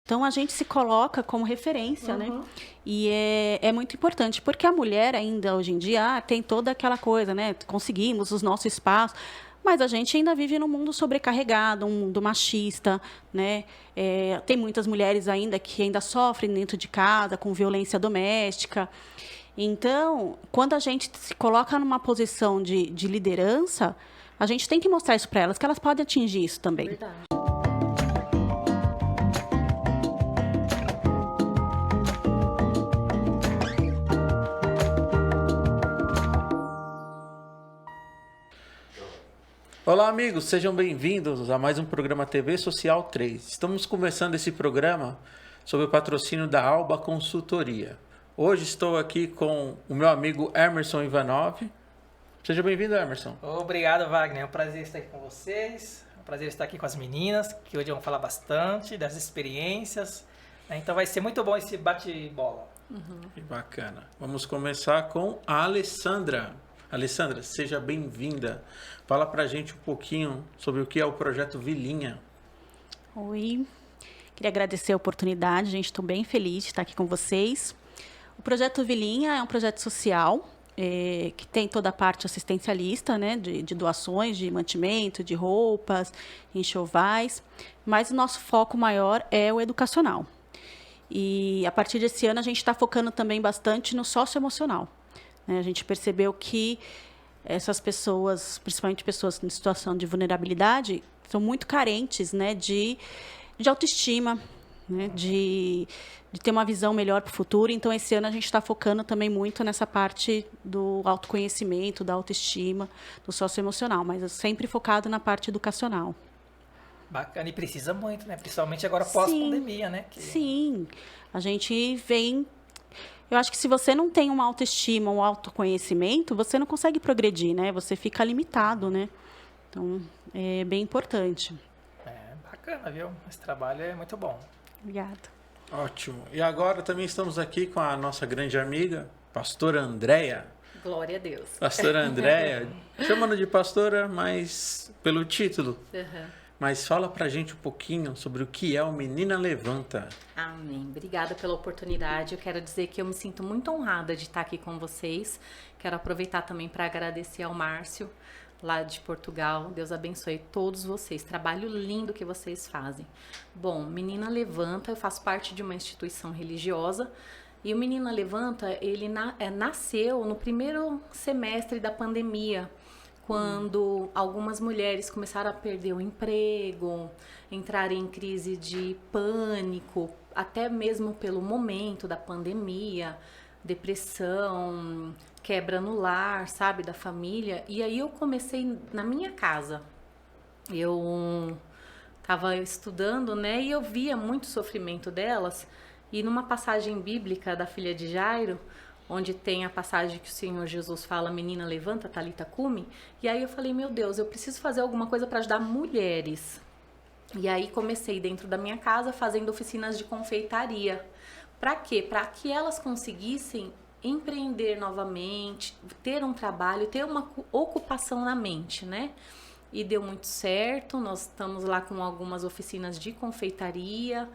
Então, a gente se coloca como referência, né? E é muito importante, porque a mulher ainda, hoje em dia, tem toda aquela coisa, né? Conseguimos os nossos espaços, mas a gente ainda vive num mundo sobrecarregado, um mundo machista, né? Tem muitas mulheres ainda que ainda sofrem dentro de casa, com violência doméstica. Então, quando a gente se coloca numa posição de liderança, a gente tem que mostrar isso para elas, que elas podem atingir isso também. Verdade. Olá, amigos, sejam bem-vindos a mais um programa TV Social 3. Estamos começando esse programa sob o patrocínio da Alba Consultoria. Hoje estou aqui com o meu amigo Emerson Ivanov. Seja bem-vindo, Emerson. Obrigado, Wagner. É um prazer estar aqui com vocês. É um prazer estar aqui com as meninas, que hoje vão falar bastante das experiências. Então vai ser muito bom esse bate-bola. Que bacana. Vamos começar com a Alessandra. Alessandra, seja bem-vinda. Fala pra gente um pouquinho sobre o que é o Projeto Vilinha. Oi, queria agradecer a oportunidade, gente, estou bem feliz de estar aqui com vocês. O Projeto Vilinha é um projeto social que tem toda a parte assistencialista, né, de doações, de mantimento, de roupas, enxovais, mas o nosso foco maior é o educacional. E a partir desse ano a gente está focando também bastante no socioemocional. A gente percebeu que essas pessoas, principalmente pessoas em situação de vulnerabilidade, são muito carentes, né, de autoestima, né, de ter uma visão melhor para o futuro. Então, esse ano a gente está focando também muito nessa parte do autoconhecimento, da autoestima, do socioemocional, mas sempre focado na parte educacional. Bacana, e precisa muito, né? Principalmente agora pós-pandemia, né? Sim, a gente vem... Eu acho que se você não tem uma autoestima, um autoconhecimento, você não consegue progredir, né? Você fica limitado, né? Então, é bem importante. Bacana, viu? Esse trabalho é muito bom. Obrigada. Ótimo. E agora também estamos aqui com a nossa grande amiga, pastora Andréia. Glória a Deus. Pastora Andréia, chamando de pastora, mas pelo título. Mas fala pra gente um pouquinho sobre o que é o Menina Levanta. Amém. Obrigada pela oportunidade. Eu quero dizer que eu me sinto muito honrada de estar aqui com vocês. Quero aproveitar também para agradecer ao Márcio, lá de Portugal. Deus abençoe todos vocês. Trabalho lindo que vocês fazem. Bom, Menina Levanta, eu faço parte de uma instituição religiosa. E o Menina Levanta, ele nasceu no primeiro semestre da pandemia, quando algumas mulheres começaram a perder o emprego, entrarem em crise de pânico, até mesmo pelo momento da pandemia, depressão, quebra no lar, sabe, da família. E aí eu comecei na minha casa. Eu estava estudando, né, e eu via muito sofrimento delas. E numa passagem bíblica da filha de Jairo, onde tem a passagem que o Senhor Jesus fala, menina, levanta, Talita cumi. E aí eu falei, meu Deus, eu preciso fazer alguma coisa para ajudar mulheres. E aí comecei dentro da minha casa fazendo oficinas de confeitaria. Para quê? Para que elas conseguissem empreender novamente, ter um trabalho, ter uma ocupação na mente, né? E deu muito certo, nós estamos lá com algumas oficinas de confeitaria.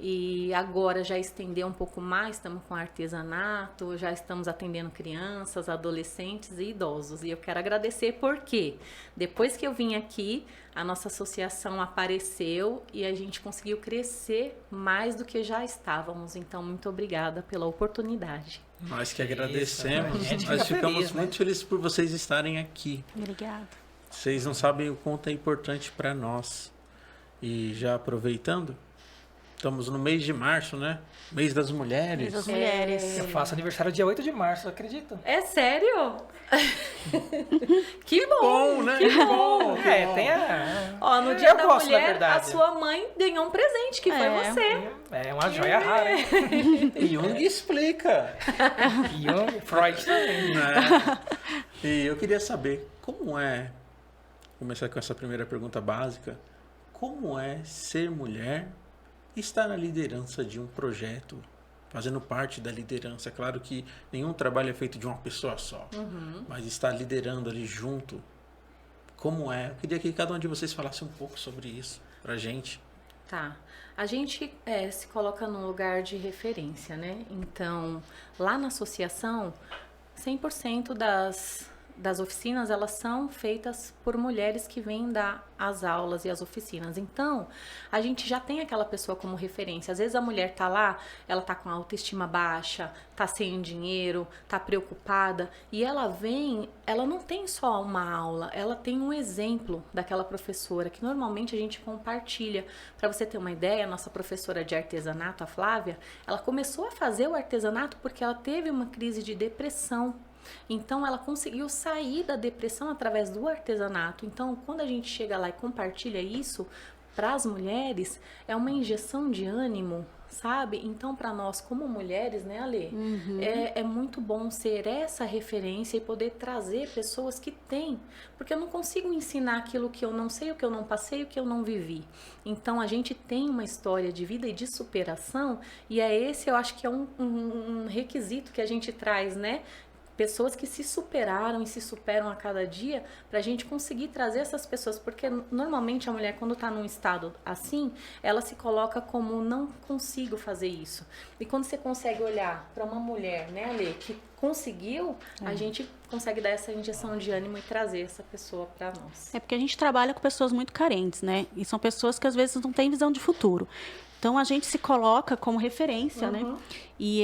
E agora já estendeu um pouco mais, estamos com artesanato, já estamos atendendo crianças, adolescentes e idosos. E eu quero agradecer porque depois que eu vim aqui, a nossa associação apareceu e a gente conseguiu crescer mais do que já estávamos. Então, muito obrigada pela oportunidade. Nós que agradecemos. Isso, Nós ficamos feliz, né? muito felizes por vocês estarem aqui. Obrigada. Vocês não sabem o quanto é importante para nós. E já aproveitando, estamos no mês de março, né? Mês das mulheres. Mês das mulheres. Eu faço aniversário dia 8 de março, acredita? É sério? Que bom! Bom, né? Que bom! Tem a... Ó, no dia Eu da gosto, na mulher, a verdade. sua mãe ganhou um presente, que foi você. É uma joia rara, hein? Jung explica. Jung, Freud também. Né? E eu queria saber como é, começar com essa primeira pergunta básica, como é ser mulher e estar na liderança de um projeto, fazendo parte da liderança. É claro que nenhum trabalho é feito de uma pessoa só, mas estar liderando ali junto, como é? Eu queria que cada um de vocês falasse um pouco sobre isso pra gente. Tá. A gente se coloca num lugar de referência, né? Então, lá na associação, 100% das oficinas, elas são feitas por mulheres que vêm dar as aulas e as oficinas. Então, a gente já tem aquela pessoa como referência. Às vezes a mulher tá lá, ela tá com a autoestima baixa, tá sem dinheiro, tá preocupada, e ela vem, ela não tem só uma aula, ela tem um exemplo daquela professora, que normalmente a gente compartilha. Para você ter uma ideia, a nossa professora de artesanato, a Flávia, ela começou a fazer o artesanato porque ela teve uma crise de depressão. Então, ela conseguiu sair da depressão através do artesanato. Então, quando a gente chega lá e compartilha isso para as mulheres, é uma injeção de ânimo, sabe? Então, para nós como mulheres, né, Ale? É muito bom ser essa referência e poder trazer pessoas que têm. Porque eu não consigo ensinar aquilo que eu não sei, o que eu não passei, o que eu não vivi. Então, a gente tem uma história de vida e de superação, e esse eu acho que é um requisito que a gente traz, né? Pessoas que se superaram e se superam a cada dia, para a gente conseguir trazer essas pessoas, porque normalmente a mulher, quando está num estado assim, ela se coloca como não consigo fazer isso. E quando você consegue olhar para uma mulher, né, Ale, que conseguiu, a gente consegue dar essa injeção de ânimo e trazer essa pessoa para nós. É porque a gente trabalha com pessoas muito carentes, né? E são pessoas que às vezes não têm visão de futuro. Então, a gente se coloca como referência, né? E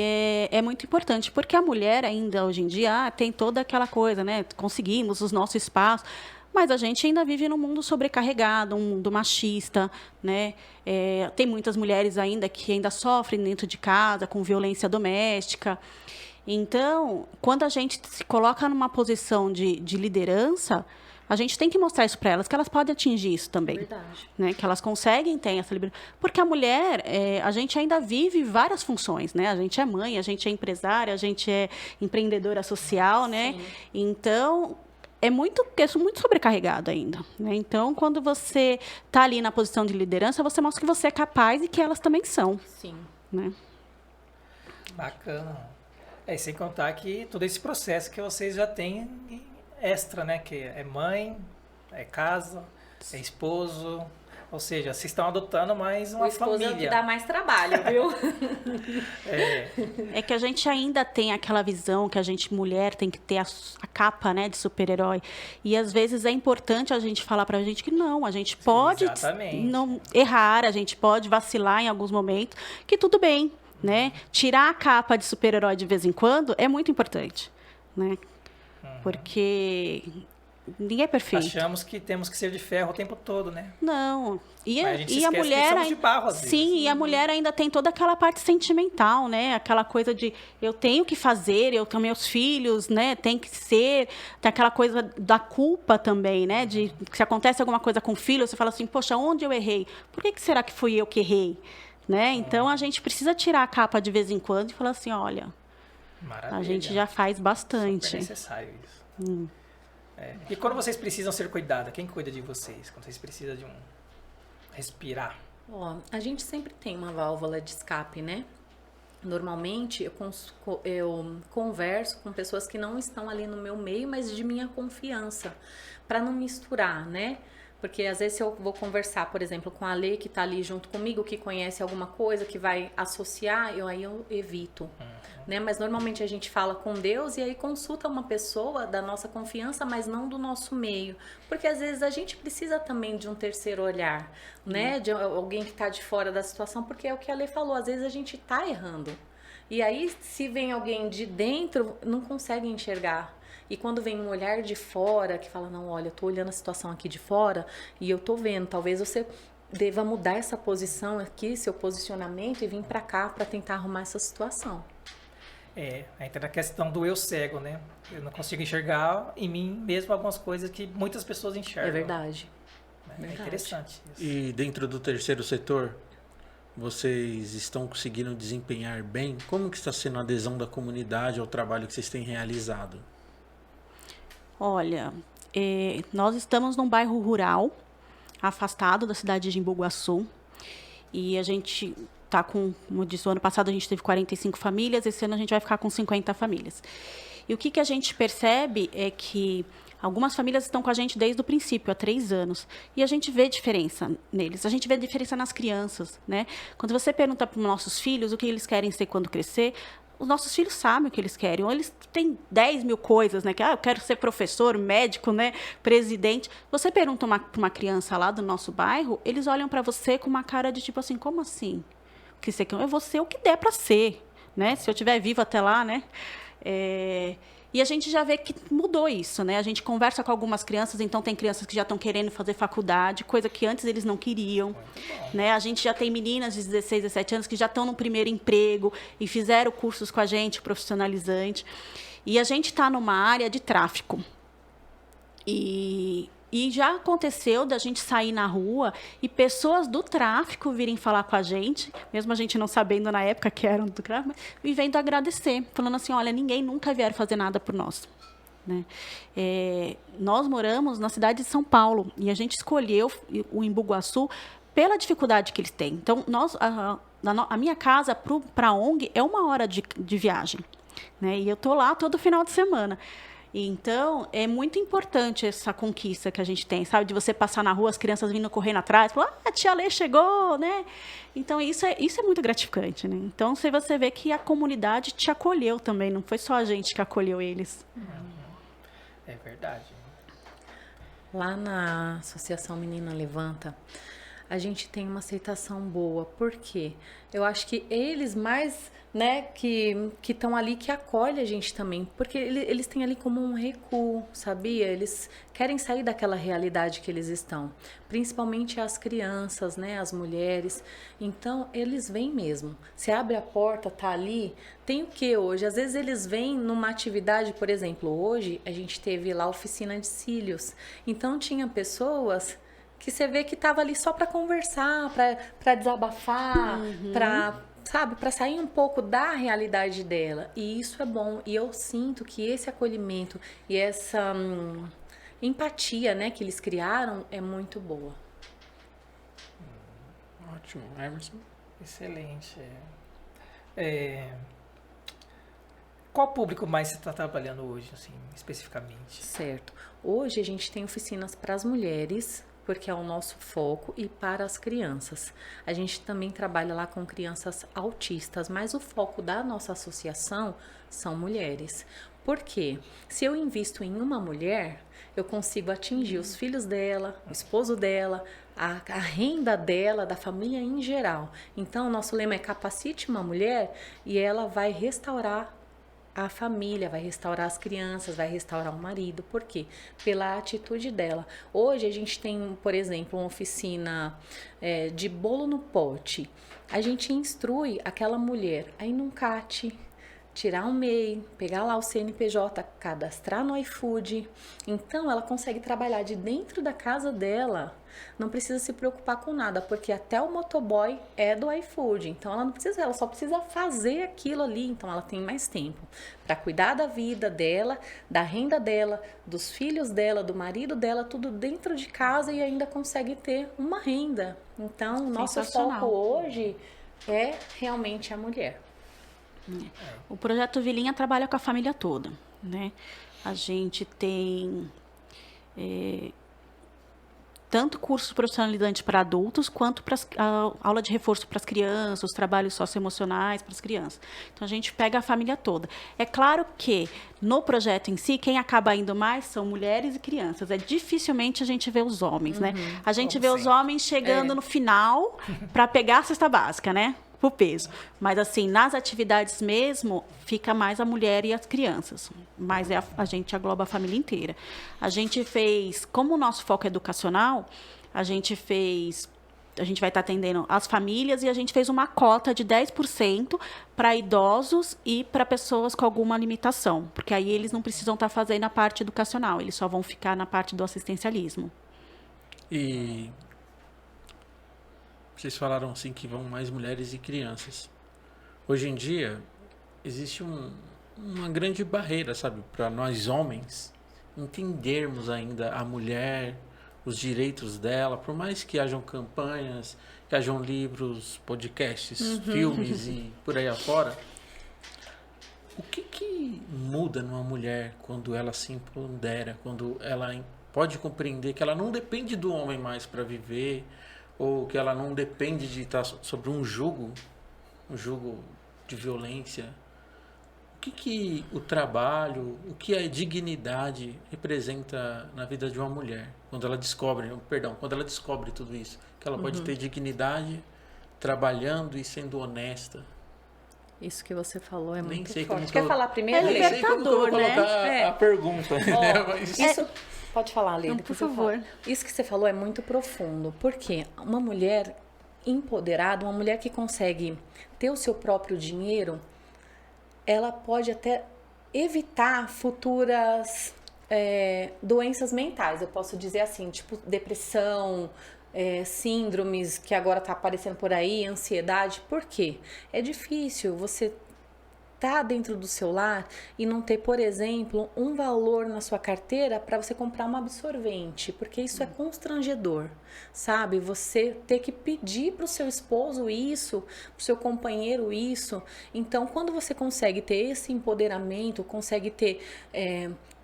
é muito importante, porque a mulher ainda, hoje em dia, tem toda aquela coisa, né? Conseguimos os nossos espaços, mas a gente ainda vive num mundo sobrecarregado, um mundo machista, né? Tem muitas mulheres ainda que ainda sofrem dentro de casa, com violência doméstica. Então, quando a gente se coloca numa posição de liderança, a gente tem que mostrar isso para elas, que elas podem atingir isso também. Verdade. Né? Que elas conseguem ter essa liberdade. Porque a mulher, a gente ainda vive várias funções, né? A gente é mãe, a gente é empresária, a gente é empreendedora social, né? Sim. Então, é muito sobrecarregado ainda. Né? Então, quando você está ali na posição de liderança, você mostra que você é capaz e que elas também são. Sim. Né? Bacana. E sem contar que todo esse processo que vocês já têm extra, né? Que é mãe, é casa, é esposo. Ou seja, vocês estão adotando mais uma o esposo família. É o que dá mais trabalho, viu? É que a gente ainda tem aquela visão que a gente, mulher, tem que ter a capa, né, de super-herói. E, às vezes, é importante a gente falar pra gente que não, a gente pode não errar, a gente pode vacilar em alguns momentos, que tudo bem, né? Tirar a capa de super-herói de vez em quando é muito importante, né? Porque ninguém é perfeito. Achamos que temos que ser de ferro o tempo todo, né? Não. E a gente a mulher que somos de barro, às vezes. Sim, e a mulher ainda tem toda aquela parte sentimental, né? Aquela coisa de eu tenho que fazer, eu tenho meus filhos, né? Tem que ser, tem aquela coisa da culpa também, né? De se acontece alguma coisa com o filho, você fala assim, poxa, onde eu errei? Por que será que fui eu que errei? Né? Então a gente precisa tirar a capa de vez em quando e falar assim, olha, maravilha. A gente já faz bastante. Super necessário isso. E quando vocês precisam ser cuidadas, quem cuida de vocês? Quando vocês precisam de respirar? Ó, a gente sempre tem uma válvula de escape, né? Normalmente eu converso com pessoas que não estão ali no meu meio, mas de minha confiança, para não misturar, né? Porque às vezes eu vou conversar, por exemplo, com a Lê, que está ali junto comigo, que conhece alguma coisa, que vai associar, aí eu evito. Né? Mas normalmente a gente fala com Deus e aí consulta uma pessoa da nossa confiança, mas não do nosso meio. Porque às vezes a gente precisa também de um terceiro olhar, né? De alguém que está de fora da situação, porque é o que a Lê falou, às vezes a gente está errando. E aí, se vem alguém de dentro, não consegue enxergar. E quando vem um olhar de fora, que fala, não, olha, eu tô olhando a situação aqui de fora e eu tô vendo, talvez você deva mudar essa posição aqui, seu posicionamento e vir para cá para tentar arrumar essa situação. Entra na questão do eu cego, né? Eu não consigo enxergar em mim mesmo algumas coisas que muitas pessoas enxergam. É verdade. É interessante isso. E dentro do terceiro setor, vocês estão conseguindo desempenhar bem? Como que está sendo a adesão da comunidade ao trabalho que vocês têm realizado? Olha, nós estamos num bairro rural, afastado da cidade de Jimboguaçu, e a gente está com, como eu disse, o ano passado a gente teve 45 famílias, esse ano a gente vai ficar com 50 famílias. E o que a gente percebe é que Algumas famílias estão com a gente desde o princípio, há 3 anos. E a gente vê diferença neles. A gente vê diferença nas crianças, né? Quando você pergunta para os nossos filhos o que eles querem ser quando crescer, os nossos filhos sabem o que eles querem. Ou eles têm 10 mil coisas, né? Que, eu quero ser professor, médico, né? Presidente. Você pergunta para uma criança lá do nosso bairro, eles olham para você com uma cara de tipo assim, como assim? O que você quer? Eu vou ser o que der para ser, né? Se eu estiver vivo até lá, né? E a gente já vê que mudou isso, né? A gente conversa com algumas crianças, então tem crianças que já estão querendo fazer faculdade, coisa que antes eles não queriam, né? A gente já tem meninas de 16, 17 anos que já estão no primeiro emprego e fizeram cursos com a gente, profissionalizante. E a gente está numa área de tráfico. E já aconteceu da gente sair na rua e pessoas do tráfico virem falar com a gente, mesmo a gente não sabendo na época que eram do tráfico, e vendo agradecer, falando assim, olha, ninguém nunca vier fazer nada por nós. Né? Nós moramos na cidade de São Paulo e a gente escolheu o Embu-Guaçu pela dificuldade que eles têm. Então, a minha casa para a ONG é 1 hora de viagem. Né? E eu estou lá todo final de semana. Então, é muito importante essa conquista que a gente tem, sabe? De você passar na rua, as crianças vindo correndo atrás, falar, a tia Lê chegou, né? Então, isso é muito gratificante, né? Então, você vê que a comunidade te acolheu também, não foi só a gente que acolheu eles. É verdade. Lá na Associação Menina Levanta, a gente tem uma aceitação boa. Por quê? Eu acho que eles mais, né, que estão ali, que acolhem a gente também. Porque eles têm ali como um recuo, sabia? Eles querem sair daquela realidade que eles estão. Principalmente as crianças, né, as mulheres. Então, eles vêm mesmo. Você abre a porta, tá ali. Tem o que hoje? Às vezes eles vêm numa atividade, por exemplo, hoje a gente teve lá oficina de cílios. Então, tinha pessoas que você vê que estava ali só para conversar, para desabafar, para sair um pouco da realidade dela. E isso é bom. E eu sinto que esse acolhimento e essa empatia, né, que eles criaram é muito boa. Ótimo. Emerson? Excelente. Qual público mais você está trabalhando hoje, assim, especificamente? Certo. Hoje a gente tem oficinas para as mulheres, porque é o nosso foco, e para as crianças. A gente também trabalha lá com crianças autistas, mas o foco da nossa associação são mulheres. Por quê? Se eu invisto em uma mulher, eu consigo atingir os filhos dela, o esposo dela, a renda dela, da família em geral. Então, o nosso lema é capacite uma mulher e ela vai restaurar a família, vai restaurar as crianças, vai restaurar o marido. Por quê? Pela atitude dela. Hoje a gente tem, por exemplo, uma oficina de bolo no pote. A gente instrui aquela mulher a ir num CAT, tirar um MEI, pegar lá o CNPJ, cadastrar no iFood. Então, ela consegue trabalhar de dentro da casa dela. Não precisa se preocupar com nada, porque até o motoboy é do iFood. Então, ela só precisa fazer aquilo ali. Então, ela tem mais tempo para cuidar da vida dela, da renda dela, dos filhos dela, do marido dela, tudo dentro de casa e ainda consegue ter uma renda. Então, o nosso foco hoje é realmente a mulher. O Projeto Vilinha trabalha com a família toda, né? A gente tem tanto cursos profissionalizantes para adultos, quanto a aula de reforço para as crianças, os trabalhos socioemocionais para as crianças. Então, a gente pega a família toda. É claro que, no projeto em si, quem acaba indo mais são mulheres e crianças. Dificilmente a gente vê os homens, né? A gente vê os homens chegando no final para pegar a cesta básica, né? Por peso. Mas, assim, nas atividades mesmo, fica mais a mulher e as crianças. Mas a gente agloba a família inteira. A gente fez, como o nosso foco é educacional, a gente vai estar atendendo as famílias e a gente fez uma cota de 10% para idosos e para pessoas com alguma limitação. Porque aí eles não precisam estar fazendo a parte educacional, eles só vão ficar na parte do assistencialismo. E vocês falaram assim que vão mais mulheres e crianças. Hoje em dia, existe uma grande barreira, sabe, para nós homens entendermos ainda a mulher, os direitos dela, por mais que hajam campanhas, que hajam livros, podcasts, filmes e por aí afora. O que muda numa mulher quando ela se empodera, quando ela pode compreender que ela não depende do homem mais para viver, ou que ela não depende de estar sobre um jugo de violência? O que o trabalho, o que a dignidade representa na vida de uma mulher quando ela descobre, quando ela descobre tudo isso, que ela pode ter dignidade trabalhando e sendo honesta? Isso que você falou é Nem muito sei forte. como Quer que eu- falar primeiro, É Lê? Nem sei como que eu vou libertador, né? colocar É. a pergunta, né? Mas- Isso, pode falar, Lê. Não, depois por eu falo. favor. Isso que você falou é muito profundo, porque uma mulher empoderada, uma mulher que consegue ter o seu próprio dinheiro, ela pode até evitar futuras doenças mentais. Eu posso dizer assim, tipo depressão, síndromes que agora tá aparecendo por aí, ansiedade. Por quê? É difícil você tá dentro do seu lar e não ter, por exemplo, um valor na sua carteira para você comprar um absorvente, porque isso é constrangedor, sabe? Você ter que pedir para o seu esposo isso, para o seu companheiro isso. Então, quando você consegue ter esse empoderamento, consegue ter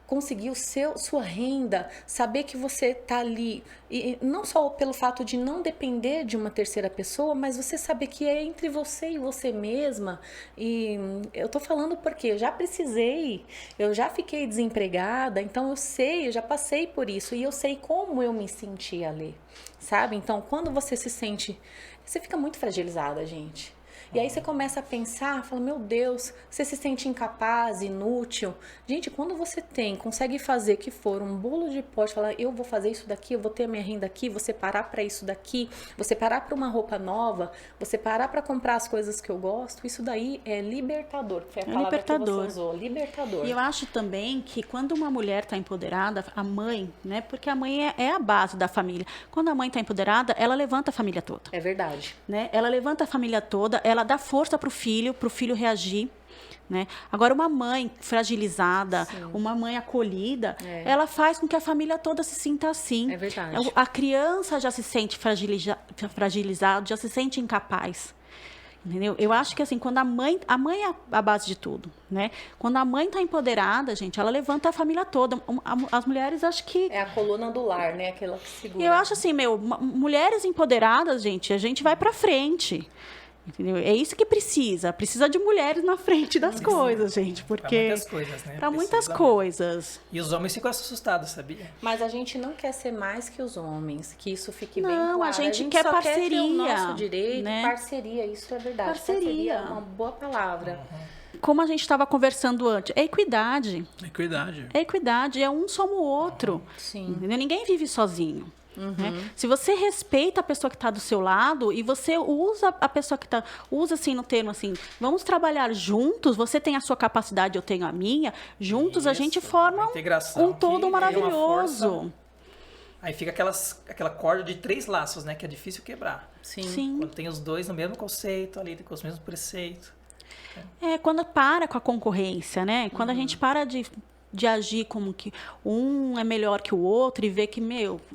conseguir sua renda, saber que você tá ali, e não só pelo fato de não depender de uma terceira pessoa, mas você saber que é entre você e você mesma. E eu tô falando porque eu já precisei, eu já fiquei desempregada, então eu sei, eu já passei por isso e eu sei como eu me senti ali, sabe? Então, quando você se sente, você fica muito fragilizada, gente. E aí você começa a pensar, fala, meu Deus, você se sente incapaz, inútil. Gente, quando você consegue fazer que for um bolo de pote, falar, eu vou fazer isso daqui, eu vou ter a minha renda aqui, vou separar para isso daqui, vou separar para uma roupa nova, vou separar para comprar as coisas que eu gosto, isso daí é libertador, que foi a palavra libertador. que você usou, libertador. E eu acho também que quando uma mulher está empoderada, a mãe, né? Porque a mãe é a base da família. Quando a mãe está empoderada, ela levanta a família toda. É verdade. Né? Ela levanta a família toda, ela dá força para o filho reagir. Né? Agora, uma mãe fragilizada, uma mãe acolhida, ela faz com que a família toda se sinta assim. É verdade. A criança já se sente fragilizada, já se sente incapaz. Entendeu? Eu acho que assim, quando a mãe é a base de tudo, né? Quando a mãe está empoderada, gente, ela levanta a família toda. As mulheres, acho que... É a coluna do lar, né? Aquela que segura. Eu acho assim, mulheres empoderadas, gente, a gente vai para frente. Entendeu? É isso que precisa de mulheres na frente das coisas, gente, porque Para muitas coisas, né? para muitas Precisa coisas. mesmo. E os homens ficam assustados, sabia? Mas a gente não quer ser mais que os homens, que isso fique bem Não, claro. a gente quer só parceria, quer ter o nosso direito, né? parceria, isso é verdade. Parceria. É uma boa palavra. Como a gente estava conversando antes, é equidade. Equidade. É equidade, é um soma o outro. Sim. Entendeu? Ninguém vive sozinho. Né? Se você respeita a pessoa que está do seu lado e você usa a pessoa que está... Usa assim no termo assim, vamos trabalhar juntos, você tem a sua capacidade, eu tenho a minha. Juntos a gente Isso, forma uma integração um todo que cria uma maravilhoso. força. Aí fica aquela corda de 3 laços, né? Que é difícil quebrar. Sim. Sim. Quando tem os dois no mesmo conceito, ali com os mesmos preceitos. Quando para com a concorrência, né? Quando a gente para de agir como que um é melhor que o outro e ver que,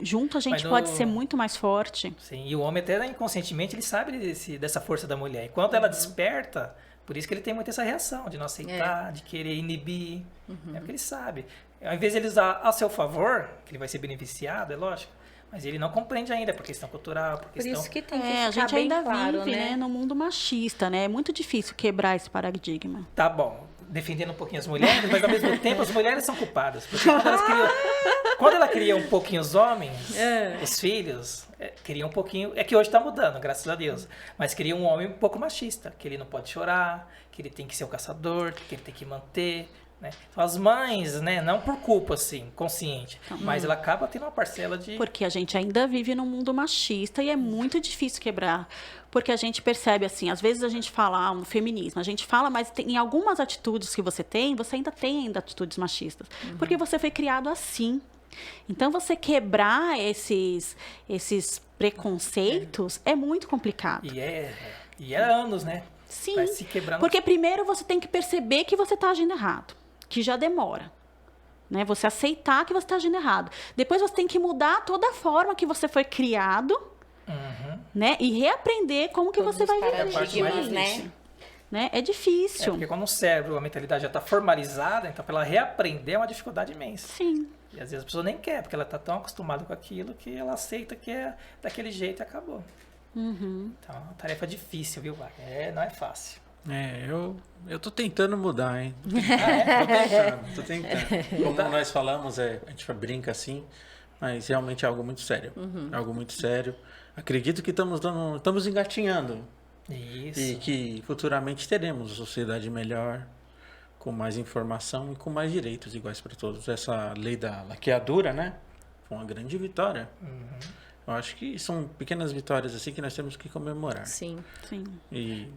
junto a gente pode ser muito mais forte. Sim, e o homem até inconscientemente ele sabe dessa força da mulher. E quando ela desperta, por isso que ele tem muito essa reação de não aceitar, de querer inibir. É porque ele sabe. Ao invés de ele usar a seu favor, que ele vai ser beneficiado, é lógico, mas ele não compreende ainda por questão cultural, por Por questão... isso que tem que A ficar gente bem ainda claro, vive, né? no mundo machista, né? É muito difícil quebrar esse paradigma. Tá bom, defendendo um pouquinho as mulheres, mas ao mesmo tempo as mulheres são culpadas. Porque quando ela cria um pouquinho os homens, os filhos, cria um pouquinho... É que hoje tá mudando, graças a Deus. Mas cria um homem um pouco machista, que ele não pode chorar, que ele tem que ser o caçador, que ele tem que manter... Né? Então, as mães, né, não por culpa, assim, consciente, mas ela acaba tendo uma parcela de... Porque a gente ainda vive num mundo machista e é muito difícil quebrar. Porque a gente percebe, assim, às vezes a gente fala no feminismo, a gente fala, mas em algumas atitudes que você ainda tem atitudes machistas. Porque você foi criado assim. Então, você quebrar esses preconceitos é muito complicado. E é anos, né? Sim, Vai se quebrando. porque primeiro você tem que perceber que você está agindo errado, que já demora. Né? Você aceitar que você está agindo errado. Depois você tem que mudar toda a forma que você foi criado, né? E reaprender como que Todos você vai os viver. paradigmas, É a parte mais né? difícil. né? É difícil. Porque quando o cérebro, a mentalidade já está formalizada, então para ela reaprender é uma dificuldade imensa. Sim. E às vezes a pessoa nem quer, porque ela está tão acostumada com aquilo que ela aceita que é daquele jeito e acabou. Então é uma tarefa difícil, viu, Wagner? Não é fácil. Eu tô tentando mudar, hein? Tô tentando. Como nós falamos, a gente brinca assim, mas realmente é algo muito sério. É algo muito sério. Acredito que estamos engatinhando. Isso. E que futuramente teremos uma sociedade melhor, com mais informação e com mais direitos iguais para todos. Essa lei da laqueadura, né? Foi uma grande vitória. Eu acho que são pequenas vitórias assim que nós temos que comemorar. Sim. E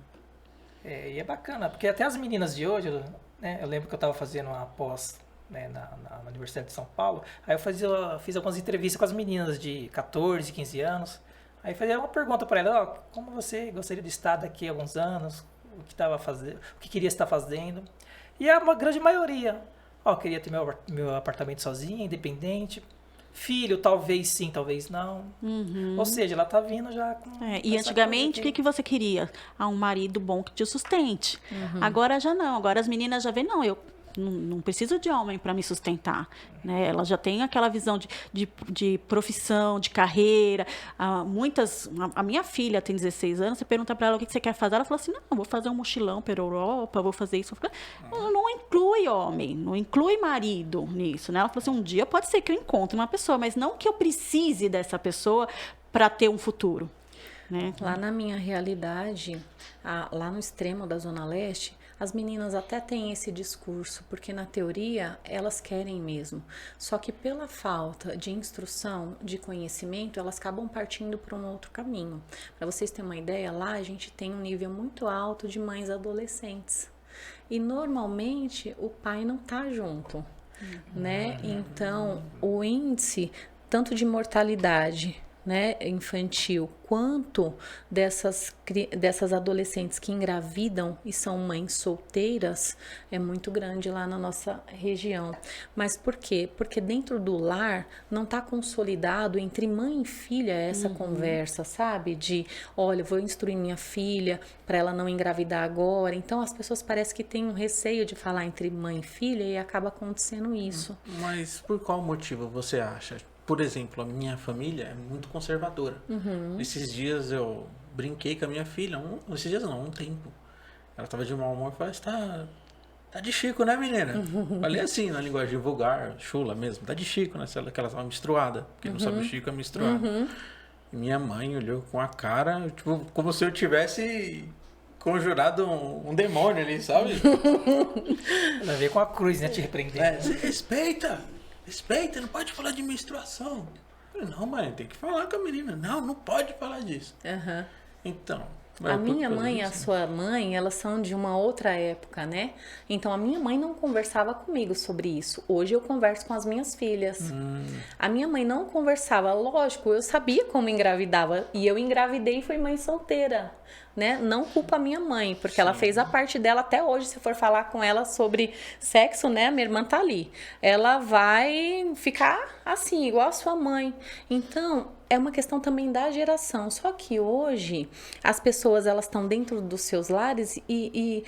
é bacana, porque até as meninas de hoje, né, eu lembro que eu estava fazendo uma pós, né, na Universidade de São Paulo, aí eu fiz algumas entrevistas com as meninas de 14, 15 anos, aí fazia uma pergunta para elas, como você gostaria de estar daqui a alguns anos, o que queria estar fazendo, e uma grande maioria, queria ter meu apartamento sozinha, independente, filho, talvez sim, talvez não. Ou seja, ela tá vindo já com... E antigamente, o que você queria? Um marido bom que te sustente. Agora já não. Agora as meninas já veem, não, eu não preciso de homem para me sustentar. Né? Ela já tem aquela visão de profissão, de carreira. A minha filha tem 16 anos, você pergunta para ela o que você quer fazer, ela fala assim, não, vou fazer um mochilão pela Europa, vou fazer isso. Não inclui homem, não inclui marido nisso. Né? Ela fala assim, um dia pode ser que eu encontre uma pessoa, mas não que eu precise dessa pessoa para ter um futuro. Né? Lá na minha realidade, lá no extremo da Zona Leste, as meninas até têm esse discurso, porque na teoria elas querem mesmo. Só que pela falta de instrução, de conhecimento, elas acabam partindo para um outro caminho. Para vocês terem uma ideia, lá a gente tem um nível muito alto de mães adolescentes. E normalmente o pai não tá junto, né? Então o índice tanto de mortalidade, né, infantil, quanto dessas adolescentes que engravidam e são mães solteiras, é muito grande lá na nossa região. Mas por quê? Porque dentro do lar não está consolidado entre mãe e filha essa conversa, sabe? De, olha, vou instruir minha filha para ela não engravidar agora. Então as pessoas parecem que têm um receio de falar entre mãe e filha e acaba acontecendo isso. Mas por qual motivo você acha? Por exemplo, a minha família é muito conservadora. Esses dias eu brinquei com a minha filha, esses dias não, um tempo. Ela tava de mau humor e falou, tá de Chico, né, menina? Falei assim, na linguagem vulgar, chula mesmo, tá de Chico, né? Que ela tava menstruada, porque não sabe o Chico é menstruada. E minha mãe olhou com a cara, tipo, como se eu tivesse conjurado um demônio ali, sabe? Ela veio com a cruz, né, te repreendendo. Respeita, não pode falar de menstruação. Eu falei, não, mãe, tem que falar com a menina. Não pode falar disso. Então... A minha mãe e a sua mãe, elas são de uma outra época, né? Então, a minha mãe não conversava comigo sobre isso. Hoje eu converso com as minhas filhas. A minha mãe não conversava. Lógico, eu sabia como engravidava. E eu engravidei e fui mãe solteira, né? Não culpa a minha mãe, porque ela fez a parte dela. Até hoje, se for falar com ela sobre sexo, né? A minha irmã tá ali. Ela vai ficar assim, igual a sua mãe. Então... é uma questão também da geração. Só que hoje as pessoas elas estão dentro dos seus lares e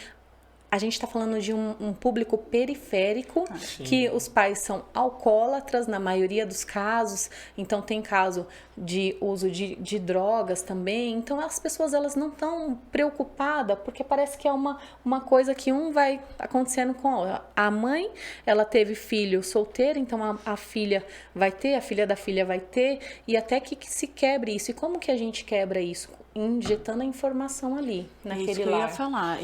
a gente está falando de um público periférico, que os pais são alcoólatras na maioria dos casos. Então tem caso de uso de drogas também. Então as pessoas elas não estão preocupadas, porque parece que é uma coisa que vai acontecendo com a mãe. Ela teve filho solteiro, então a filha vai ter, a filha da filha vai ter, e até que se quebre isso. E como que a gente quebra isso? Injetando a informação ali, naquele isso que lar. eu ia falar.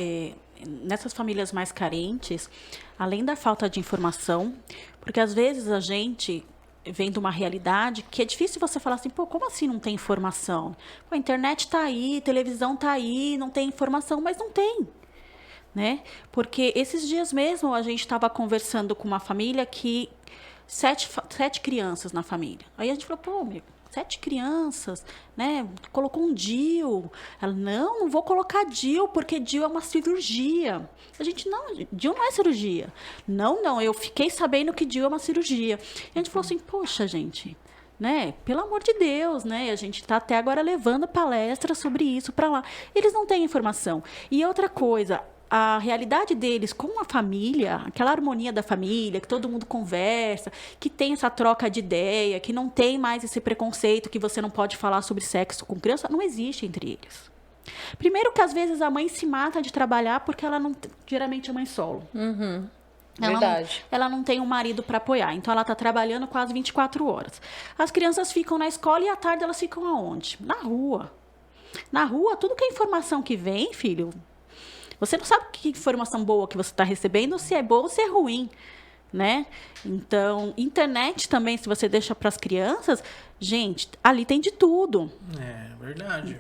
Nessas famílias mais carentes, além da falta de informação, porque às vezes a gente vem de uma realidade que é difícil você falar assim, como assim não tem informação? A internet tá aí, televisão tá aí, não tem informação, mas não tem. Né? Porque esses dias mesmo a gente estava conversando com uma família que 7 crianças na família. Aí a gente falou, meu, 7 crianças, né? Colocou um DIU. Ela, não vou colocar DIU, porque DIU é uma cirurgia. A gente, não, DIU não é cirurgia. Não, eu fiquei sabendo que DIU é uma cirurgia. E a gente falou assim, poxa, gente, né? Pelo amor de Deus, né? A gente está até agora levando palestras sobre isso para lá. Eles não têm informação. E outra coisa, a realidade deles com a família, aquela harmonia da família, que todo mundo conversa, que tem essa troca de ideia, que não tem mais esse preconceito que você não pode falar sobre sexo com criança, não existe entre eles. Primeiro que às vezes a mãe se mata de trabalhar porque ela não, geralmente é mãe solo. Verdade. Ela não tem um marido para apoiar, então ela está trabalhando quase 24 horas. As crianças ficam na escola e à tarde elas ficam aonde? Na rua. Na rua, tudo que é informação que vem, filho, você não sabe que informação boa que você está recebendo, se é boa ou se é ruim, né? Então, internet também, se você deixa para as crianças, gente, ali tem de tudo. Verdade.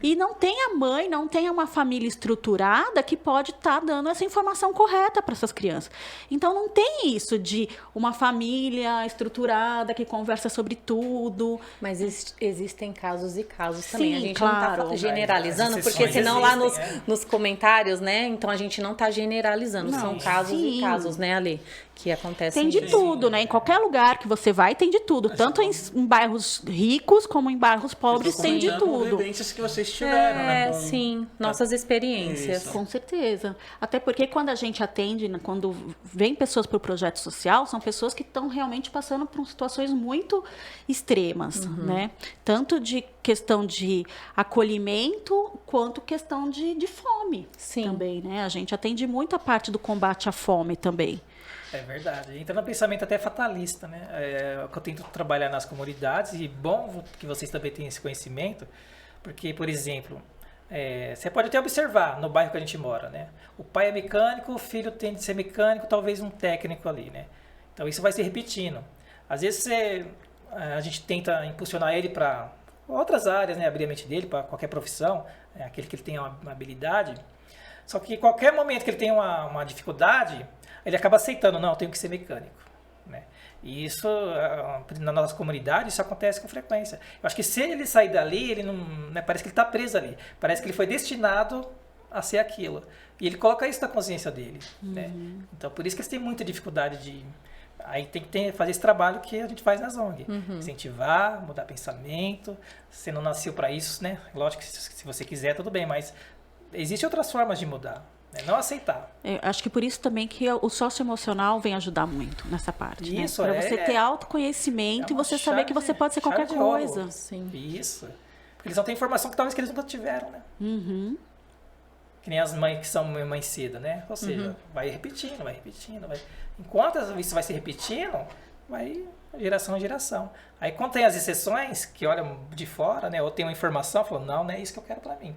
E não tem a mãe, não tem uma família estruturada que pode estar dando essa informação correta para essas crianças. Então, não tem isso de uma família estruturada que conversa sobre tudo. Mas existem casos e casos também. Sim, A gente claro. não está generalizando, As porque exceções senão lá existem, nos comentários, né? Então a gente não está generalizando. Não, São casos sim. e casos, né, Ali? Que acontecem. Tem de tudo, né? Em qualquer lugar que você vai, tem de tudo. Tanto em bairros ricos como em bairros pobres, tem de tudo. Vivências que vocês tiveram, né? Sim. Nossas experiências. Isso. Com certeza. Até porque quando a gente atende, né, quando vem pessoas para o projeto social, são pessoas que estão realmente passando por situações muito extremas, né? Tanto de questão de acolhimento, quanto questão de fome. Sim. Também, né? A gente atende muito a parte do combate à fome também. É verdade. Entra no pensamento até fatalista, né? É o que eu tento trabalhar nas comunidades e bom que vocês também tenham esse conhecimento, porque, por exemplo, você pode até observar no bairro que a gente mora, né? O pai é mecânico, o filho tem de ser mecânico, talvez um técnico ali, né? Então isso vai se repetindo. Às vezes a gente tenta impulsionar ele para outras áreas, né? Abrir a mente dele para qualquer profissão, aquele que ele tenha uma habilidade. Só que em qualquer momento que ele tem uma dificuldade, ele acaba aceitando, não, eu tenho que ser mecânico, né? E isso, na nossa comunidade, isso acontece com frequência. Eu acho que se ele sair dali, ele não, né, parece que ele está preso ali. Parece que ele foi destinado a ser aquilo. E ele coloca isso na consciência dele, né? Então, por isso que eles têm muita dificuldade de... Aí tem que fazer esse trabalho que a gente faz na ZONG. Incentivar, mudar pensamento. Você não nasceu para isso, né? Lógico que se você quiser, tudo bem, mas existem outras formas de mudar. Não aceitar. Acho que por isso também que o socioemocional vem ajudar muito nessa parte. Isso, né? Para você ter autoconhecimento e você saber que você pode ser qualquer coisa. Sim. Isso. Porque eles não têm informação que talvez que eles nunca tiveram, né? Que nem as mães que são mães cedo, né? Ou seja, vai repetindo. Enquanto isso vai se repetindo, vai geração a geração. Aí quando tem as exceções, que olham de fora, né? Ou tem uma informação, falam, não é isso que eu quero para mim.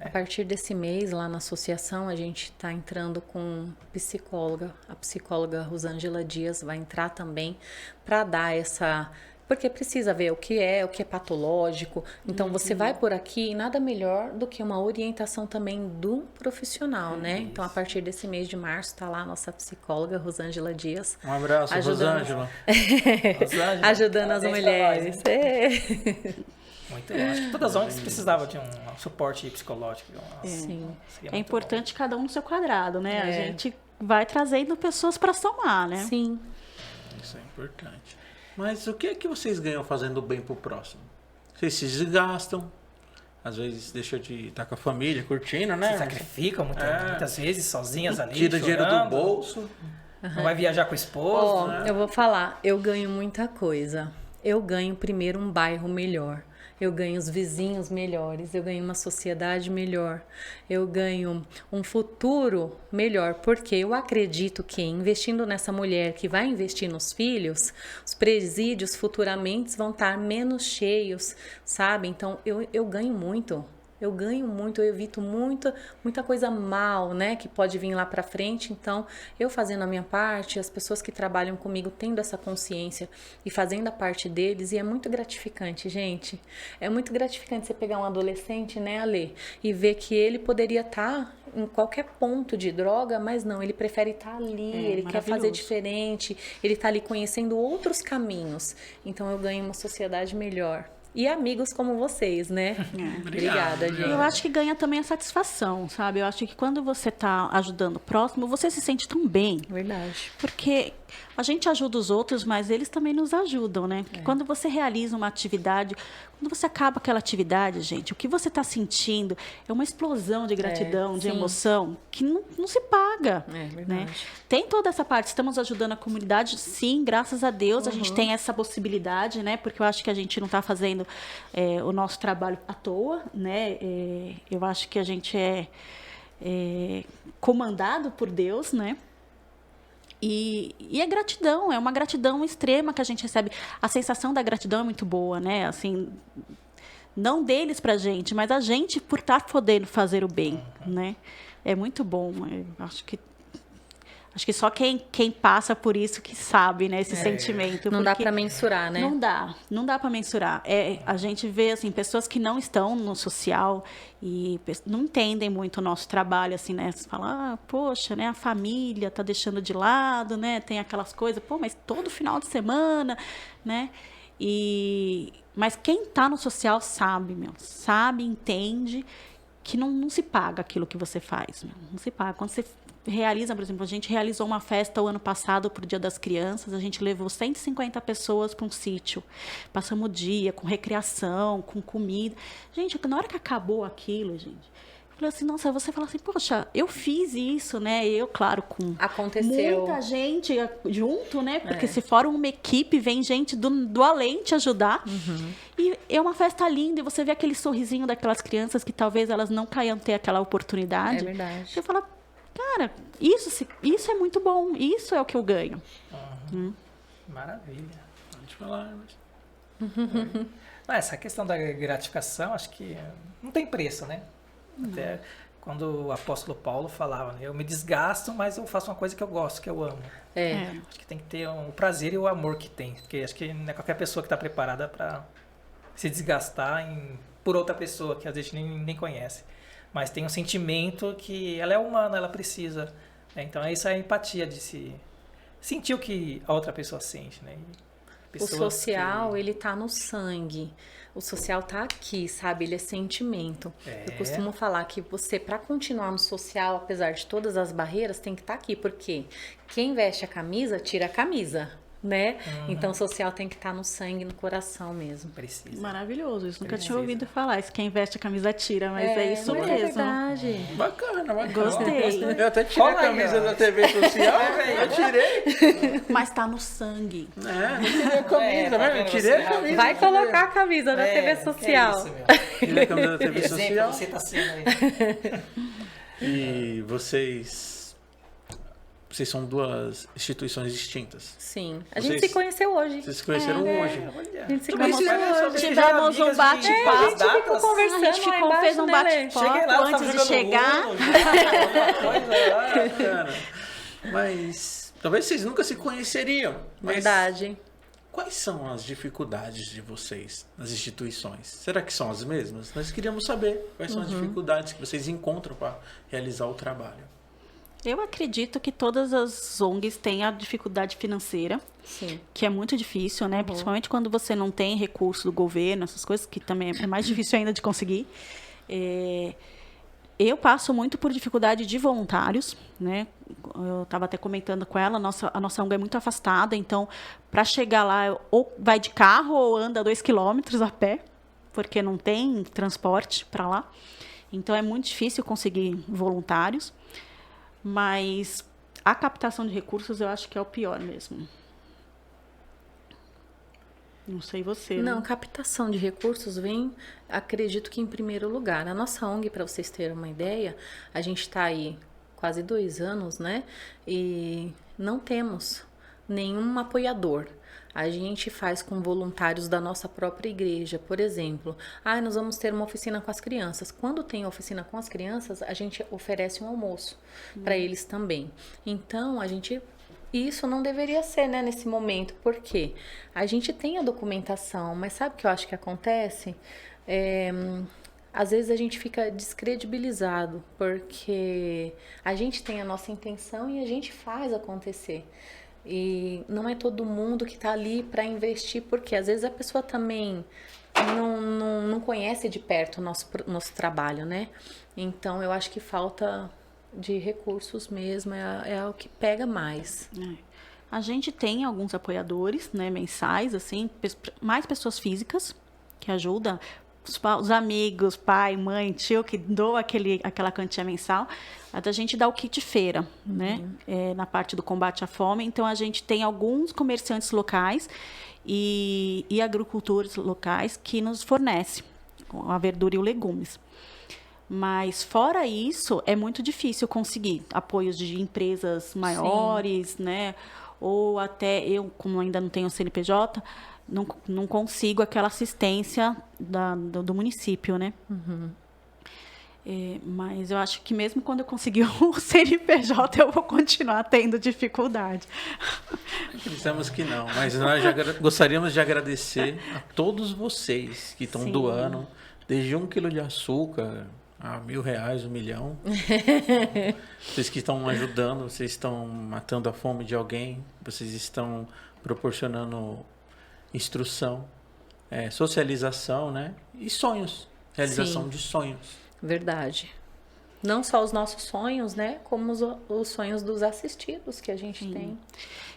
A partir desse mês, lá na associação, a gente está entrando com psicóloga. A psicóloga Rosângela Dias vai entrar também para dar essa... Porque precisa ver o que é patológico. Então, você vai por aqui e nada melhor do que uma orientação também do profissional, né? Então, a partir desse mês de março, está lá a nossa psicóloga Rosângela Dias. Um abraço, Rosângela. Ajudando as mulheres. Muito bom. Acho que todas as ONGs precisavam de um suporte psicológico. Sim. É importante cada um no seu quadrado, né? A gente vai trazendo pessoas para somar, né? Sim. Isso é importante. Mas o que é que vocês ganham fazendo bem pro próximo? Vocês se desgastam, às vezes deixam de estar com a família, curtindo, né? Se sacrificam muitas vezes sozinhas ali. Tira dinheiro do chorando. bolso. Não vai viajar com o esposo. Né? Eu vou falar, eu ganho muita coisa. Eu ganho primeiro um bairro melhor. Eu ganho os vizinhos melhores, eu ganho uma sociedade melhor, eu ganho um futuro melhor, porque eu acredito que investindo nessa mulher que vai investir nos filhos, os presídios futuramente vão estar menos cheios, sabe? Então eu ganho muito. Eu evito muita coisa mal, né, que pode vir lá para frente. Então, eu fazendo a minha parte, as pessoas que trabalham comigo tendo essa consciência e fazendo a parte deles, e é muito gratificante, gente. É muito gratificante você pegar um adolescente, né, Ale, e ver que ele poderia estar em qualquer ponto de droga, mas não, ele prefere estar ali, ele quer fazer diferente, ele está ali conhecendo outros caminhos. Então, eu ganho uma sociedade melhor. e amigos como vocês, né? Obrigada, gente. Eu acho que ganha também a satisfação, sabe? Eu acho que quando você está ajudando o próximo, você se sente tão bem. Verdade. Porque a gente ajuda os outros, mas eles também nos ajudam, né? Porque quando você realiza uma atividade, quando você acaba aquela atividade, gente, o que você está sentindo é uma explosão de gratidão, de emoção, que não se paga. É verdade. Né? Tem toda essa parte, estamos ajudando a comunidade, sim, graças a Deus, a gente tem essa possibilidade, né? Porque eu acho que a gente não está fazendo o nosso trabalho à toa, né? Eu acho que a gente é comandado por Deus, né? E é gratidão, é uma gratidão extrema que a gente recebe. A sensação da gratidão é muito boa, né? Assim, não deles pra gente, mas a gente por estar podendo fazer o bem, né? É muito bom. Eu acho que só quem passa por isso que sabe, né? Esse sentimento. Não dá para mensurar, né? Não dá para mensurar. A gente vê, assim, pessoas que não estão no social e não entendem muito o nosso trabalho, assim, né? Você fala, poxa, né? A família tá deixando de lado, né? Tem aquelas coisas, pô, mas todo final de semana, né? Mas quem tá no social sabe, sabe, entende que não se paga aquilo que você faz, não se paga. Quando você realiza, por exemplo, a gente realizou uma festa o ano passado para o Dia das Crianças, a gente levou 150 pessoas para um sítio, passamos o dia com recreação, com comida. Gente, na hora que acabou aquilo, gente, eu falei assim, nossa, você fala assim, poxa, eu fiz isso, né? Eu, claro, com muita gente junto, né? Porque se for uma equipe, vem gente do além te ajudar. E é uma festa linda, e você vê aquele sorrisinho daquelas crianças que talvez elas não caiam ter aquela oportunidade. É verdade. Você fala, cara, isso é muito bom, isso é o que eu ganho. Maravilha. Pode falar. Essa questão da gratificação, acho que não tem preço, né? Até quando o apóstolo Paulo falava, né? Eu me desgasto, mas eu faço uma coisa que eu gosto, que eu amo. Acho que tem que ter o prazer e o amor que tem. Porque acho que não é qualquer pessoa que está preparada para se desgastar por outra pessoa que às vezes nem conhece. Mas tem um sentimento que ela é humana, ela precisa. Né? Então, isso é a empatia de se sentir o que a outra pessoa sente. Né? O social, ele tá no sangue. O social tá aqui, sabe? Ele é sentimento. Eu costumo falar que você, para continuar no social, apesar de todas as barreiras, tem que estar aqui. Porque quem veste a camisa, tira a camisa. Né? Então, o social tem que estar no sangue, no coração mesmo. Precisa. Maravilhoso, isso nunca tinha ouvido falar. Isso quem veste a camisa tira, mas é isso mesmo. É verdade. Bacana. Gostei. Eu até tirei a camisa da TV social, eu tirei. Mas tá no sangue. Não tirei a camisa, né? Eu tirei a camisa. Vai colocar a camisa da TV social. É isso, meu. Tirei a camisa da TV Exemplo, social. você tá sendo aí. E vocês são duas instituições distintas. Sim. A gente se conheceu hoje. Vocês se conheceram hoje. A gente se Tivemos conheceu hoje. um bate-papo. A gente ficou conversando, A gente fez um bate-papo antes de chegar. Bacana. Mas talvez vocês nunca se conheceriam. Mas Verdade. quais são as dificuldades de vocês nas instituições? Será que são as mesmas? Nós queríamos saber quais são as dificuldades que vocês encontram para realizar o trabalho. Eu acredito que todas as ONGs têm a dificuldade financeira, Sim. que é muito difícil, né? Principalmente quando você não tem recurso do governo, essas coisas, que também é mais difícil ainda de conseguir. Eu passo muito por dificuldade de voluntários, né? Eu estava até comentando com ela, a nossa ONG é muito afastada, então, para chegar lá, ou vai de carro ou anda 2 quilômetros a pé, porque não tem transporte para lá. Então, é muito difícil conseguir voluntários. Mas a captação de recursos eu acho que é o pior mesmo. Não sei você. Não, né? captação de recursos vem, acredito que em primeiro lugar. A nossa ONG, para vocês terem uma ideia, a gente está aí quase 2 anos, né? E não temos nenhum apoiador. A gente faz com voluntários da nossa própria igreja. Por exemplo, nós vamos ter uma oficina com as crianças. Quando tem oficina com as crianças, a gente oferece um almoço para eles também. Então, isso não deveria ser, né, nesse momento. Por quê? A gente tem a documentação, mas sabe o que eu acho que acontece? Às vezes a gente fica descredibilizado, porque a gente tem a nossa intenção e a gente faz acontecer. E não é todo mundo que está ali para investir, porque às vezes a pessoa também não conhece de perto o nosso trabalho, né? Então, eu acho que falta de recursos mesmo, é o que pega mais. A gente tem alguns apoiadores, né, mensais, assim, mais pessoas físicas que ajudam, os amigos, pai, mãe, tio, que doam aquela quantia mensal. A gente dá o kit feira, né, na parte do combate à fome. Então, a gente tem alguns comerciantes locais e agricultores locais que nos fornecem a verdura e os legumes. Mas, fora isso, é muito difícil conseguir apoios de empresas maiores, né? Ou até eu, como ainda não tenho CNPJ, não consigo aquela assistência do município, né? Mas eu acho que mesmo quando eu conseguir o CNPJ, eu vou continuar tendo dificuldade. Pensamos que não, mas nós gostaríamos de agradecer a todos vocês que estão doando, desde 1 quilo de açúcar a R$1.000, 1 milhão. Vocês que estão ajudando, vocês estão matando a fome de alguém, vocês estão proporcionando instrução, socialização, né? E sonhos, realização de sonhos. Verdade. Não só os nossos sonhos, né? Como os sonhos dos assistidos que a gente tem.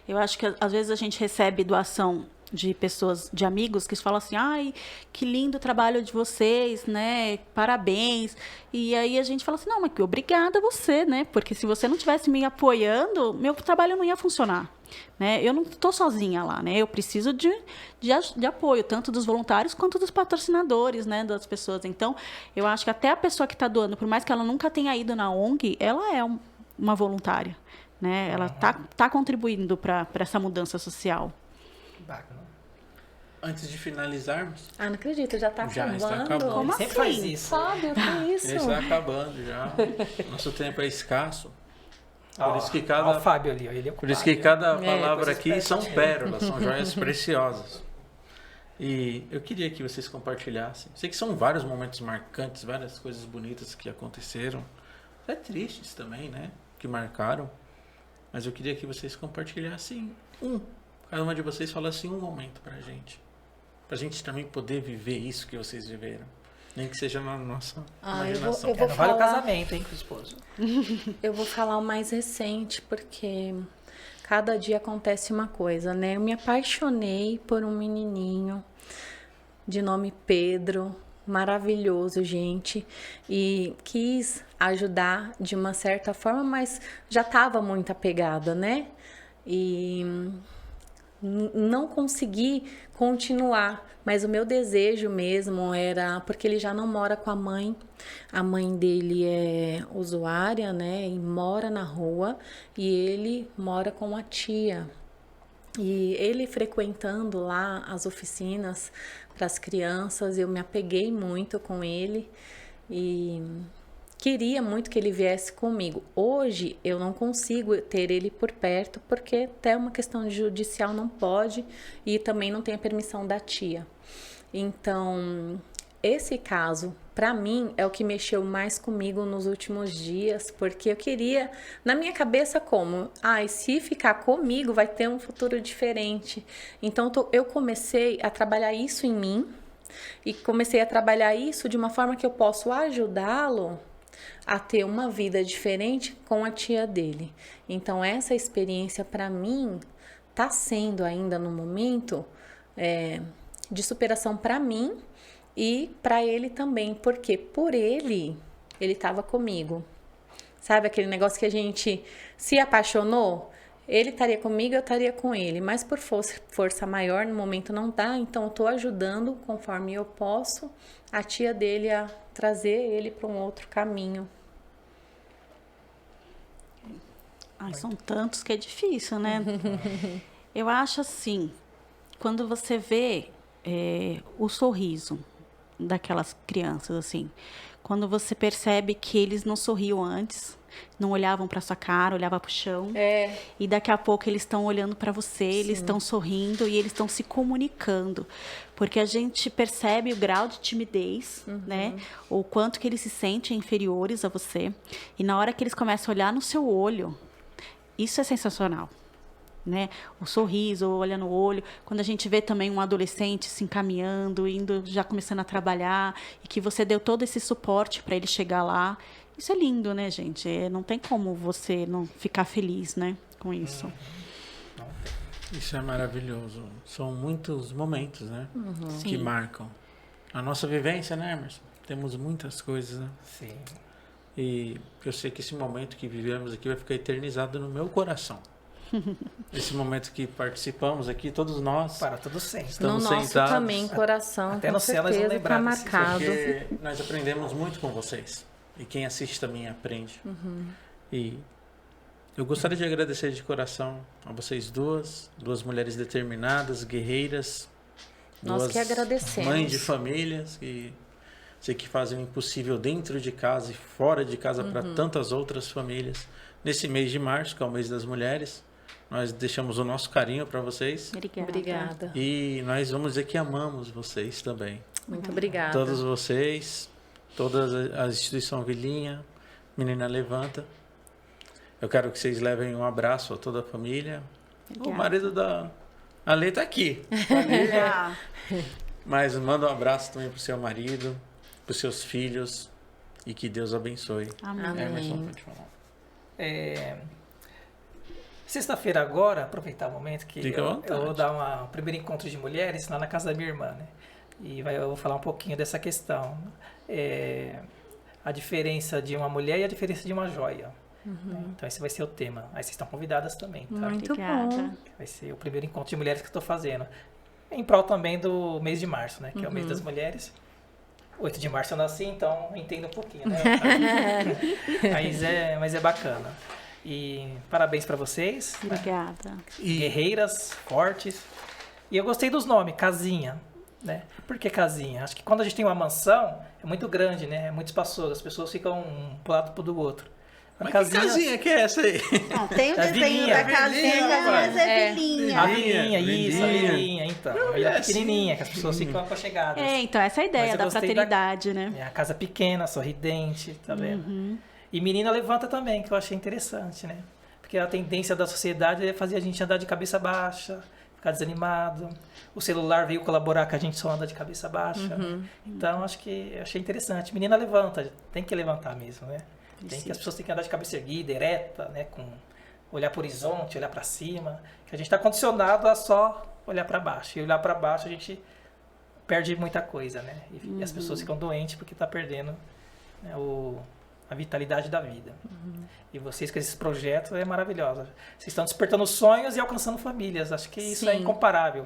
Eu acho que às vezes a gente recebe doação de pessoas, de amigos, que falam assim, ai, que lindo o trabalho de vocês, né? Parabéns. E aí a gente fala assim, não, mas obrigada a você, né? Porque se você não tivesse me apoiando, meu trabalho não ia funcionar. Né? Eu não estou sozinha lá, né? Eu preciso de apoio, tanto dos voluntários quanto dos patrocinadores, né? Das pessoas. Então, eu acho que até a pessoa que está doando, por mais que ela nunca tenha ido na ONG, ela é uma voluntária, né? Ela tá contribuindo para essa mudança social. Bacana. Antes de finalizarmos... não acredito, já está acabando. Está acabando. Como Sempre faz isso. Fábio, que isso? Já está acabando, já. Nosso tempo é escasso. Por isso que o Fábio ali, ele é por isso que cada palavra aqui são pérolas, são joias preciosas. E eu queria que vocês compartilhassem. Sei que são vários momentos marcantes, várias coisas bonitas que aconteceram. Até tristes também, né? Que marcaram. Mas eu queria que vocês compartilhassem cada uma de vocês falasse um momento pra gente. Pra gente também poder viver isso que vocês viveram. Nem que seja na nossa imaginação. Eu vou não falar... vale o casamento, hein, com o esposo. Eu vou falar o mais recente, porque cada dia acontece uma coisa, né? Eu me apaixonei por um menininho de nome Pedro, maravilhoso, gente, e quis ajudar de uma certa forma, mas já estava muito apegada, né? E não consegui continuar, mas o meu desejo mesmo era, porque ele já não mora com a mãe dele é usuária, né, e mora na rua, e ele mora com a tia, e ele frequentando lá as oficinas para as crianças, eu me apeguei muito com ele, e queria muito que ele viesse comigo. Hoje eu não consigo ter ele por perto, porque até uma questão judicial não pode e também não tem a permissão da tia. Então, esse caso, para mim, é o que mexeu mais comigo nos últimos dias, porque eu queria, na minha cabeça, e se ficar comigo vai ter um futuro diferente. Então, eu comecei a trabalhar isso em mim e comecei a trabalhar isso de uma forma que eu posso ajudá-lo a ter uma vida diferente com a tia dele. Então, essa experiência, para mim, está sendo ainda no momento de superação para mim e para ele também, porque por ele estava comigo. Sabe aquele negócio que a gente se apaixonou? Ele estaria comigo, eu estaria com ele, mas por força maior no momento não dá, então eu estou ajudando conforme eu posso a tia dele a trazer ele para um outro caminho. São tantos que é difícil, né? Eu acho assim, quando você vê o sorriso daquelas crianças, assim, quando você percebe que eles não sorriam antes, não olhavam para sua cara, olhavam para o chão, e daqui a pouco eles estão olhando para você, eles estão sorrindo e eles estão se comunicando, porque a gente percebe o grau de timidez, né? O quanto que eles se sentem inferiores a você, e na hora que eles começam a olhar no seu olho, isso é sensacional, né? O sorriso, o olho no olho. Quando a gente vê também um adolescente se encaminhando, indo, já começando a trabalhar, e que você deu todo esse suporte para ele chegar lá. Isso é lindo, né, gente? Não tem como você não ficar feliz, né, com isso. Isso é maravilhoso. São muitos momentos, né, que marcam a nossa vivência, né, Emerson? Temos muitas coisas, né? Sim. E eu sei que esse momento que vivemos aqui vai ficar eternizado no meu coração. Esse momento que participamos aqui, todos nós. Para tudo sempre. Estamos no nosso sentados. também, coração, Até com no céu nós vamos certeza lembrar tá desse marcado. Porque nós aprendemos muito com vocês. E quem assiste também aprende. E eu gostaria de agradecer de coração a vocês duas mulheres determinadas, guerreiras. Nós duas que agradecemos. Mães de famílias que sei que fazem o impossível dentro de casa e fora de casa para tantas outras famílias. Nesse mês de março, que é o mês das mulheres, nós deixamos o nosso carinho para vocês. Obrigada. E nós vamos dizer que amamos vocês também. Muito obrigada. Todos vocês, toda a instituição Vilinha, Menina Levanta. Eu quero que vocês levem um abraço a toda a família. Obrigada. O marido da Ale tá aqui. Mas manda um abraço também pro seu marido, pros seus filhos e que Deus abençoe. Amém. Emerson, pode falar. Sexta-feira agora, aproveitar o momento que Fica à eu vontade. vou dar um primeiro encontro de mulheres lá na casa da minha irmã, né? E eu vou falar um pouquinho dessa questão. A diferença de uma mulher e a diferença de uma joia. Né? Então esse vai ser o tema. Aí vocês estão convidadas também, tá? Muito Obrigada. bom. Vai ser o primeiro encontro de mulheres que eu estou fazendo. Em prol também do mês de março, né? Que é o mês das mulheres. 8 de março eu nasci, então entendo um pouquinho, né? Mas é bacana. E parabéns para vocês. Obrigada. Guerreiras, fortes. E eu gostei dos nomes, Casinha, né? Por que Casinha? Acho que quando a gente tem uma mansão, é muito grande, né? É muito espaçoso, as pessoas ficam um pro lado pro do outro. Mas que casinha que é essa aí? Não, tem o A desenho vilinha. da casinha, Rapaz. mas é vilinha. A vilinha, isso, a vilinha. vilinha, então. Não, Ela é é assim. pequenininha, que as pessoas ficam aconchegadas. Então, essa é a Mas ideia eu da gostei fraternidade, né? É a casa pequena, sorridente, tá vendo? E Menina Levanta também, que eu achei interessante, né? Porque a tendência da sociedade é fazer a gente andar de cabeça baixa, ficar desanimado. O celular veio colaborar que a gente só anda de cabeça baixa. Né? Então, acho que eu achei interessante. Menina Levanta, tem que levantar mesmo, né? As pessoas têm que andar de cabeça erguida, ereta, né? Com olhar para o horizonte, olhar para cima. Que a gente está condicionado a só olhar para baixo. E olhar para baixo a gente perde muita coisa, né? E as pessoas ficam doentes porque está perdendo, né, a vitalidade da vida. E vocês com esses projetos é maravilhoso. Vocês estão despertando sonhos e alcançando famílias. Acho que isso é Sim. incomparável.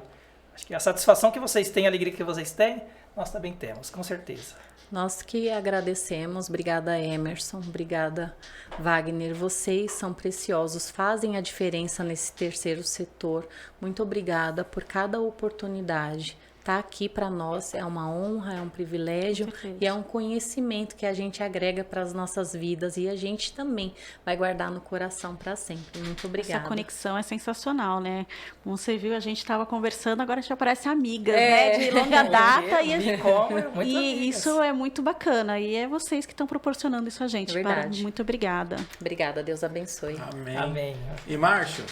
Acho que a satisfação que vocês têm, a alegria que vocês têm, nós também temos, com certeza. Nós que agradecemos. Obrigada, Emerson. Obrigada, Wagner. Vocês são preciosos, fazem a diferença nesse terceiro setor. Muito obrigada por cada oportunidade. Estar aqui para nós é uma honra, é um privilégio e é um conhecimento que a gente agrega para as nossas vidas e a gente também vai guardar no coração para sempre. Muito obrigada. Essa conexão é sensacional, né? Como você viu, a gente estava conversando, agora já parece amigas, né? De longa data. E isso é muito bacana. E é vocês que estão proporcionando isso a gente. É verdade. Muito obrigada. Obrigada, Deus abençoe. Amém. Amém. E Márcio,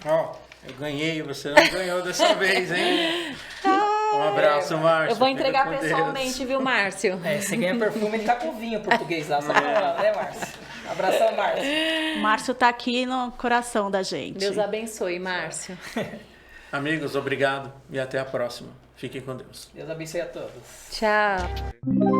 ó, eu ganhei, você não ganhou dessa vez, hein? Um abraço, Márcio. Eu vou Fica entregar com Deus. pessoalmente, viu, Márcio? Você ganha perfume, ele tá com vinho português lá, só pra, né, Márcio? Abração, Márcio. O Márcio tá aqui no coração da gente. Deus abençoe, Márcio. Amigos, obrigado e até a próxima. Fiquem com Deus. Deus abençoe a todos. Tchau.